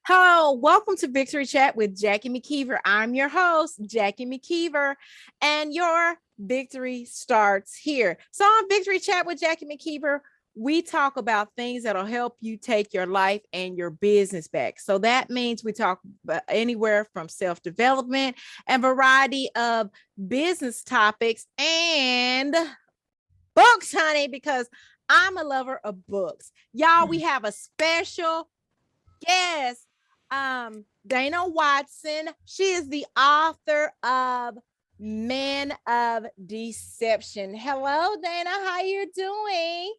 Hello, welcome to Victory Chat with Jackie McKeever. I'm your host, Jackie McKeever, and your victory starts here. So on Victory Chat with Jackie McKeever, we talk about things that'll help you take your life and your business back. So that means we talk about anywhere from self-development and variety of business topics and books, honey, because I'm a lover of books. Y'all, we have a special guest, Dana Watson. She is the author of Men of Deception. Hello, Dana. How you doing?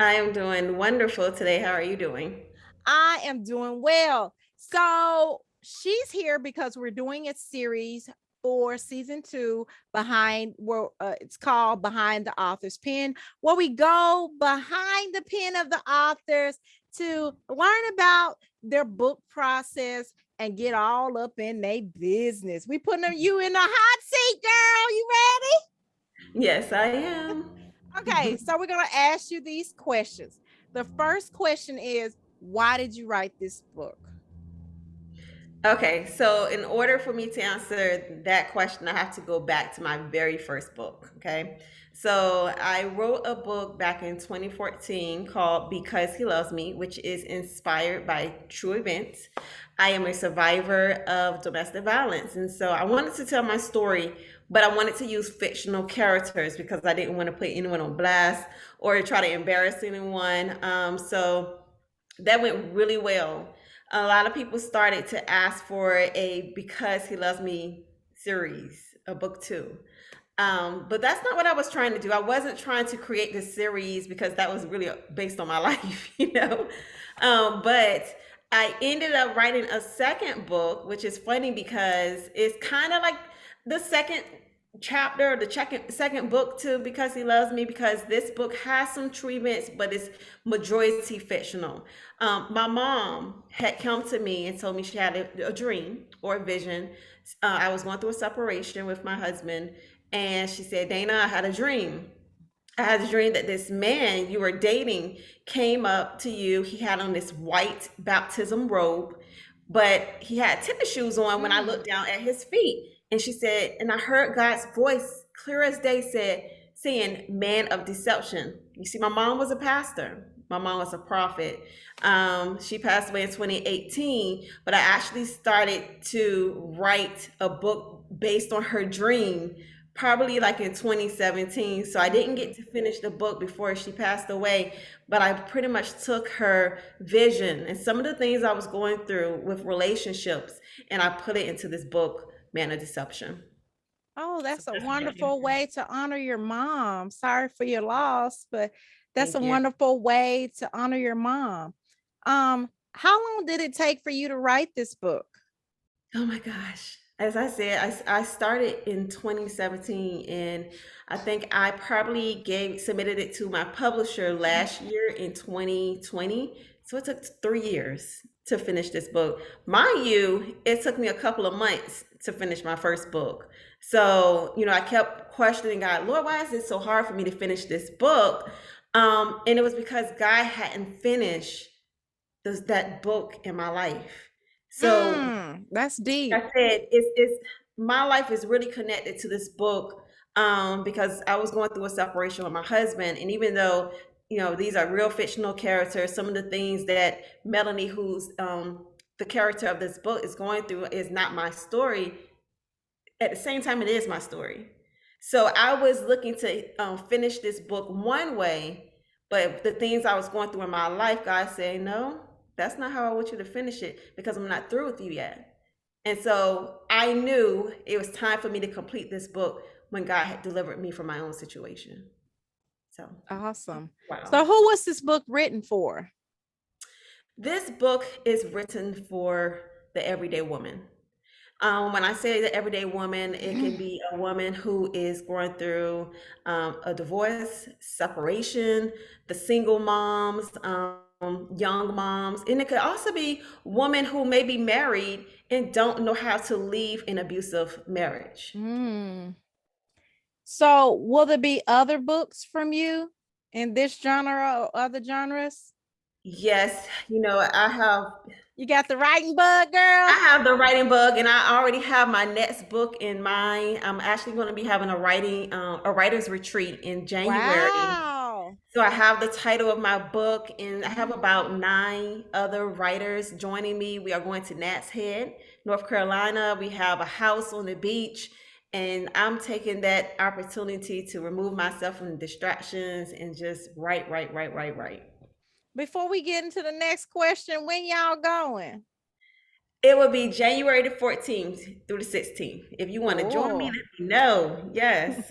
I am doing wonderful today. How are you doing? I am doing well. So she's here because we're doing a series for season 2 behind where it's called Behind the Author's Pen, where we go behind the pen of the authors to learn about their book process and get all up in their business. We putting you in the hot seat, girl. You Yes, I am. ready? Okay, so we're going to ask you these questions. The first question is, why did you write this book? Okay, so in order for me to answer that question, I have to go back to my very first book. Okay, so I wrote a book back in 2014 called Because He Loves Me, which is inspired by true events. I am a survivor of domestic violence, and so I wanted to tell my story, but I wanted to use fictional characters because I didn't want to put anyone on blast or try to embarrass anyone. So that went really well. A lot of people started to ask for a Because He Loves Me series, a book two. But that's not what I was trying to do. I wasn't trying to create this series because that was really based on my life, you know. But I ended up writing a second book, which is funny because it's kind of like the second chapter, the second book to Because He Loves Me, because this book has some true events, but it's majority fictional. My mom had come to me and told me she had a dream or a vision. I was going through a separation with my husband, and she said, Dana, I had a dream. I had a dream that this man you were dating came up to you. He had on this white baptism robe, but he had tennis shoes on when I looked down at his feet. And she said, and I heard God's voice clear as day saying, man of deception. You see, my mom was a pastor. My mom was a prophet. She passed away in 2018, but I actually started to write a book based on her dream probably like in 2017. So I didn't get to finish the book before she passed away, but I pretty much took her vision and some of the things I was going through with relationships and I put it into this book, Man of Deception. Oh, So that's a that's what I wonderful am. way to honor your mom. Sorry for your loss, but that's a Thank you. wonderful way to honor your mom. How long did it take for you to write this book? Oh my gosh. As I said, I started in 2017 and I think I probably submitted it to my publisher last year in 2020. So it took 3 years to finish this book. Mind you, it took me a couple of months to finish my first book. So, I kept questioning God, Lord, why is it so hard for me to finish this book? And it was because God hadn't finished that book in my life. So That's I deep. said it's my life is really connected to this book because I was going through a separation with my husband, and even though these are real fictional characters, some of the things that Melanie, who's the character of this book, is going through is not my story. At the same time, it is my story. So I was looking to finish this book one way, but the things I was going through in my life, God said, no, that's not how I want you to finish it because I'm not through with you yet. And so I knew it was time for me to complete this book when God had delivered me from my own situation. So, Awesome. wow. So who was this book written for? This book is written for the everyday woman. When I say the everyday woman, it can be a woman who is going through a divorce, separation, the single moms, young moms, and it could also be women who may be married and don't know how to leave an abusive marriage. Mm. So will there be other books from you in this genre or other genres? Yes, I have. You got the writing bug, I girl? have the writing bug, and I already have my next book in mind. I'm actually going to be having a writer's retreat in January. Wow. So I have the title of my book, and I have Mhm. about 9 other writers joining me. We are going to Nats Head, North Carolina. We have a house on the beach, and I'm taking that opportunity to remove myself from distractions and just write, write, write, write, write. Before we get into the next question, when y'all going? It will be January the 14th through the 16th. If you want to join me, Oh. let me know. Yes.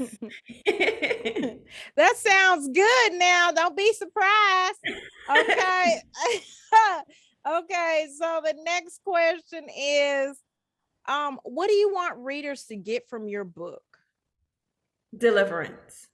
That sounds good now. Don't be surprised. Okay. Okay, so the next question is what do you want readers to get from your book? Deliverance.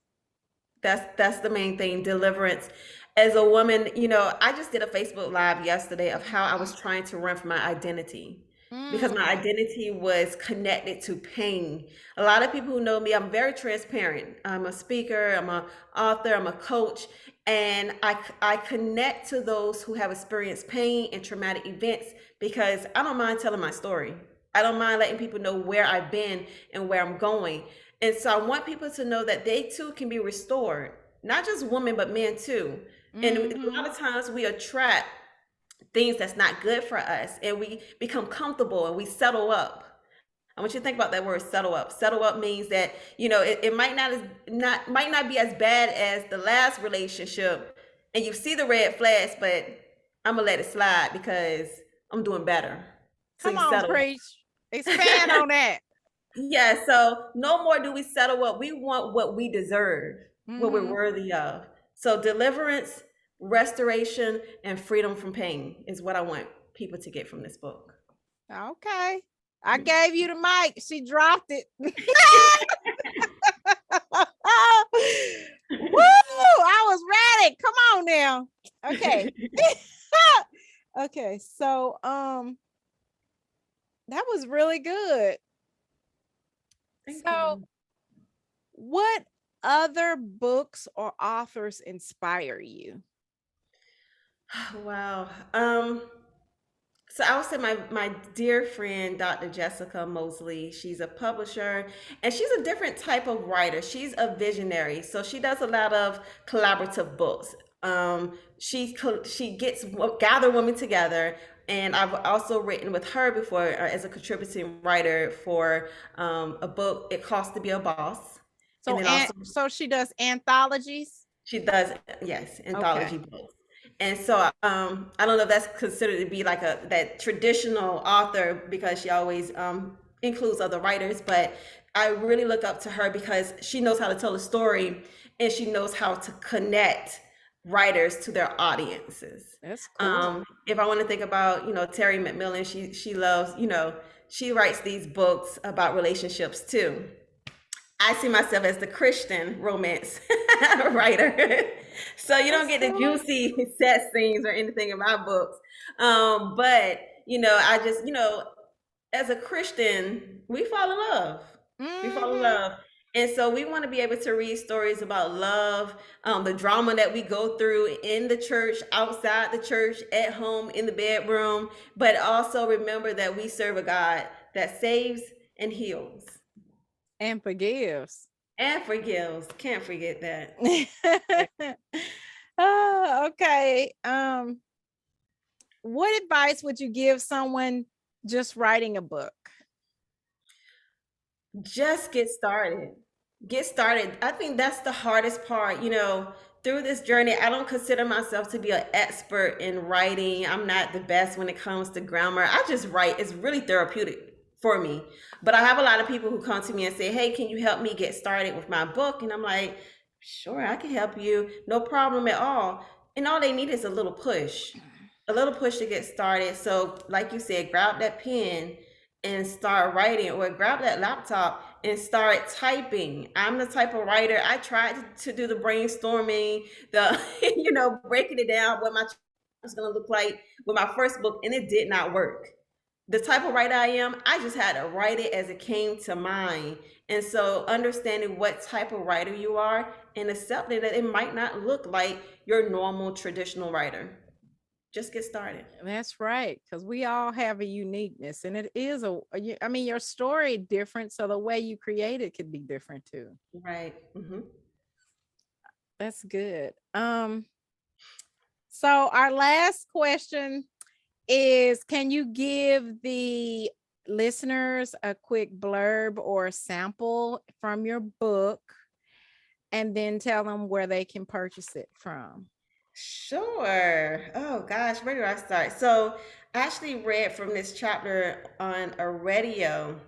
That's the main thing, deliverance. As a woman, I just did a Facebook live yesterday of how I was trying to run from my identity because my Mm, identity was connected to pain. A lot of people who know me, I'm very transparent. I'm a speaker, I'm a author, I'm a coach, and I connect to those who have experienced pain and traumatic events because I don't mind telling my story. I don't mind letting people know where I've been and where I'm going. And so I want people to know that they too can be restored, not just women, but men too. And a mm-hmm. lot of times we attract things that's not good for us and we become comfortable and we settle up. I want you to think about that word settle up. Settle up means that, it might not be as bad as the last relationship and you see the red flags, but I'm gonna let it slide because I'm doing better. So Come you on, settle. preach. Expand on that. Yeah, so no more do we settle up. We want what we deserve, what we're Mm-hmm. worthy of. So deliverance, restoration, and freedom from pain is what I want people to get from this book. Okay. I gave you the mic. She dropped it. Woo! I was ready. Come on now. Okay. Okay. So that was really good. Thank So you. what other books or authors inspire you? Wow. So I would say my dear friend, Dr. Jessica Mosley, she's a publisher and she's a different type of writer. She's a visionary. So she does a lot of collaborative books. She gets gather women together, and I've also written with her before as a contributing writer for a book. It costs to be a boss, and So then also so she does anthologies. she does, yes, Okay. anthology books. And so I don't know if that's considered to be like a that traditional author because she always includes other writers, but I really look up to her because she knows how to tell a story and she knows how to connect writers to their audiences. That's cool. If I want to think about, Terry McMillan, she loves, she writes these books about relationships too. I see myself as the Christian romance writer. So you don't That's get the cool. juicy sex scenes or anything in my books. But I just, as a Christian, we fall in love. We fall in Mm-hmm. love. And so we want to be able to read stories about love, the drama that we go through in the church, outside the church, at home, in the bedroom, but also remember that we serve a God that saves and heals And forgives. and forgives. Can't forget that. Oh, okay. What advice would you give someone just writing a book? Just get started. Get started. I think that's the hardest part. Through this journey, I don't consider myself to be an expert in writing. I'm not the best when it comes to grammar. I just write. It's really therapeutic for me. But I have a lot of people who come to me and say, "Hey, can you help me get started with my book?" And I'm like, "Sure, I can help you. No problem at all." And all they need is a little push to get started. So, like you said, grab that pen and start writing, or grab that laptop and start typing. I'm the type of writer, I tried to do the brainstorming, the breaking it down what my was going to look like with my first book, and it did not work. The type of writer I am, I just had to write it as it came to mind. And so understanding what type of writer you are and accepting that it might not look like your normal traditional writer. Just get started. That's right, because we all have a uniqueness, and it is I mean, your story different, so the way you create it could be different too. Right. Mm-hmm. That's good. So our last question is, can you give the listeners a quick blurb or a sample from your book, and then tell them where they can purchase it from? Sure. Oh gosh, where do I start? So I actually read from this chapter on a radio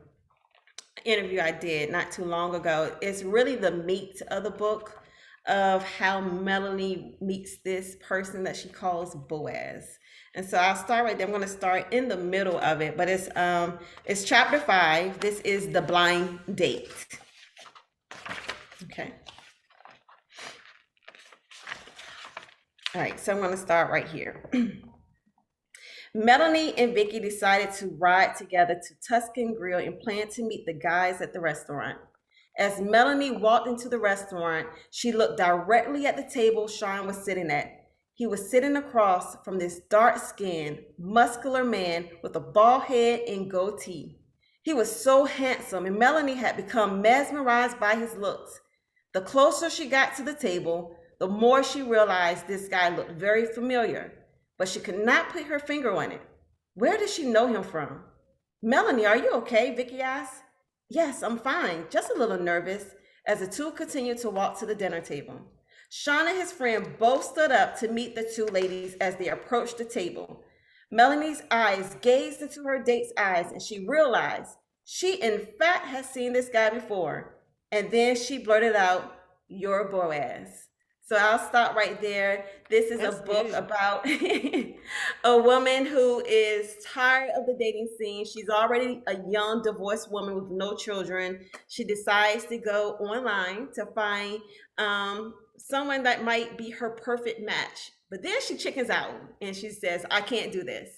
interview I did not too long ago. It's really the meat of the book of how Melanie meets this person that she calls Boaz. And so I'll start right there. I'm going to start in the middle of it, but it's chapter 5. This is the blind date. Okay. All right, so I'm going to start right here. Melanie and Vicky decided to ride together to Tuscan Grill and planned to meet the guys at the restaurant. As Melanie walked into the restaurant, she looked directly at the table Sean was sitting at. He was sitting across from this dark-skinned, muscular man with a bald head and goatee. He was so handsome, and Melanie had become mesmerized by his looks. The closer she got to the table, the more she realized this guy looked very familiar, but she could not put her finger on it. Where did she know him from? Melanie, are you okay? Vicky asked. Yes, I'm fine, just a little nervous, as the two continued to walk to the dinner table. Sean and his friend both stood up to meet the two ladies as they approached the table. Melanie's eyes gazed into her date's eyes, and she realized she in fact had seen this guy before. And then she blurted out, "You're Boaz." So I'll stop right there. This is That's a book good. about a woman who is tired of the dating scene. She's already a young divorced woman with no children. She decides to go online to find someone that might be her perfect match. But then she chickens out and she says, I can't do this.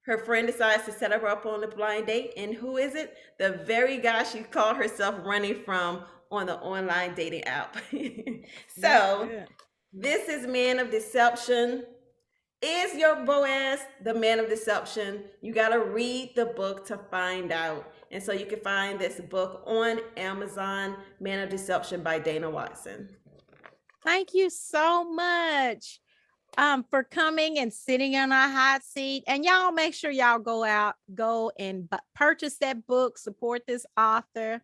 Her friend decides to set her up on a blind date. And who is it? The very guy she called herself running from on the online dating app. So this is Man of Deception. Is your Boaz the man of deception? You got to read the book to find out. And so you can find this book on Amazon, Man of Deception by Dana Watson. Thank you so much for coming and sitting on our hot seat. And y'all make sure y'all go and purchase that book, support this author.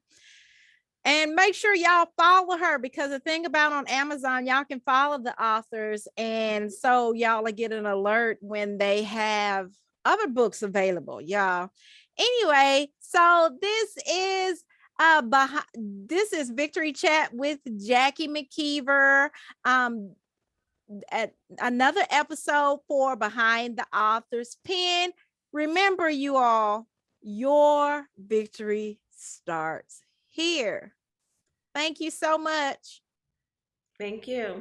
And make sure y'all follow her, because the thing about on Amazon, y'all can follow the authors. And so y'all will get an alert when they have other books available, y'all. Anyway, so this is Victory Chat with Jackie McKeever. At another episode for Behind the Author's Pen. Remember, you all, your victory starts here. Thank you so much. Thank you.